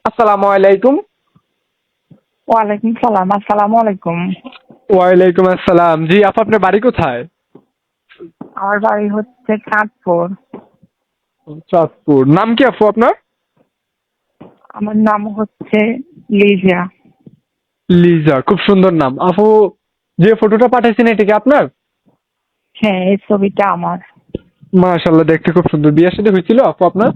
আসসালামু আলাইকুম। ওয়ালাইকুম সালাম। আসসালামু আলাইকুম। ওয়ালাইকুম আসসালাম। জি আপু, আপনার বাড়ি কোথায়? আমার বাড়ি হচ্ছে চাঁদপুর। চাঁদপুর। নাম কি আপু আপনার? আমার নাম হচ্ছে লিজা। লিজা, খুব সুন্দর নাম আপু। যে ফটোটা পাঠাইছেন এটা কি আপনার? হ্যাঁ, এই ছবিটা আমার। মাশাআল্লাহ, দেখতে খুব সুন্দর। বিয়ের সাথে হয়েছিল আপু আপনার?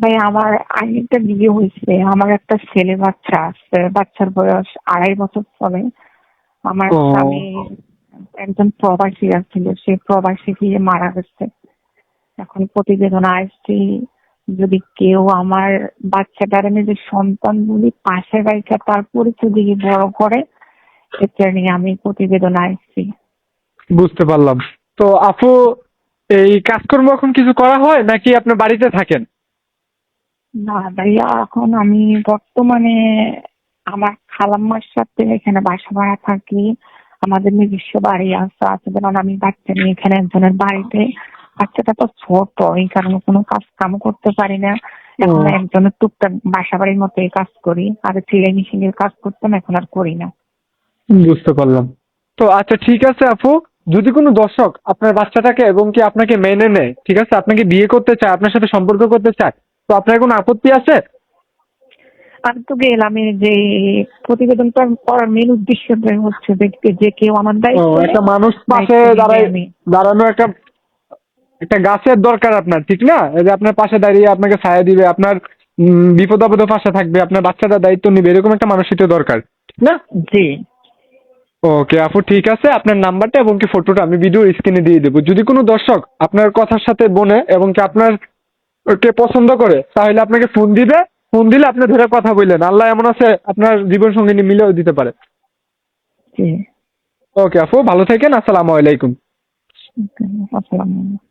ভাই, আমার আরেকটা বিয়ে হয়েছে। আমার একটা ছেলে বাচ্চা আছে। বাচ্চার বয়স 2.5 বছর চলে। আমার স্বামী ও, একজন প্রবাসী ছিল, সে প্রবাসী গিয়ে মারা গেছে। এখন প্রতিবেদন আসছি, যদি কেউ আমার বাচ্চাটার নিজের সন্তান বলে পাশে রেখে তার পরিচয় দিয়ে বড় করে, এটা নিয়ে আমি প্রতিবেদন আসছি। বুঝতে পারলাম। তো আপু, এই কাজকর্ম এখন কিছু করা হয় নাকি আপনার বাড়িতে থাকেন? না ভাইয়া, এখন আমি বর্তমানে আমার খালাম্মার সাথে এখানে বাসা ভাড়া থাকি। আমাদের নিজস্ব বাড়ি আছে কারণ আমি বাচ্চা নিয়ে এখানে একজনের বাড়িতে। বাচ্চাটা তো ছোট, এই কারণে কোনো কাজ কাম করতে পারি না। এখন ও, একজনের টুকটাক বাসা বাড়ির মতোই কাজ করি, আর সেলাই মেশিনের কাজ করতাম, এখন আর করি না। বুঝতে পারলাম। তো আচ্ছা, ঠিক আছে আপু। যদি কোনো দর্শক আপনার বাচ্চাটাকে এবং কি আপনাকে মেনে নেয়, ঠিক আছে, আপনাকে বিয়ে করতে চায়, আপনার সাথে সম্পর্ক করতে চায়, তো আপনার কোনো আপত্তি আছে? আমি তো গেলাম, এই যে প্রতিবেদনটা করার মেন উদ্দেশ্য হচ্ছে দেখতে যে কেউ আমার ও, দায়িত্ব একটা নেয়, মানুষ পাশে দায়িত্ব নিলে দাঁড়ায়, আমি। দাঁড়ানো একটা একটা গাছের দরকার আপনার, ঠিক না? এই যে আপনার পাশে দাঁড়িয়ে আপনাকে ছায়া দিবে, আপনার বিপদ আপদে পাশে থাকবে, আপনার বাচ্চাটার দায়িত্ব নিবে, এরকম একটা মানুষই দরকার, ঠিক না? জি। ওকে আপু, ঠিক আছে। আপনার নাম্বারটা এবং কি ফটোটা আমি ভিডিও স্ক্রিনে দিয়ে দেবো। যদি কোনো দর্শক আপনার কথার সাথে বনে এবং কি আপনার কে পছন্দ করে, তাহলে আপনাকে ফোন দিবে। ফোন দিলে আপনি ধরে কথা বললেন, আল্লাহ এমন আছে আপনার জীবন সঙ্গিনী মিলেও দিতে পারে। জি। ওকে আপু, ভালো থাকেন। আসসালামু আলাইকুম। আসসালামু আলাইকুম।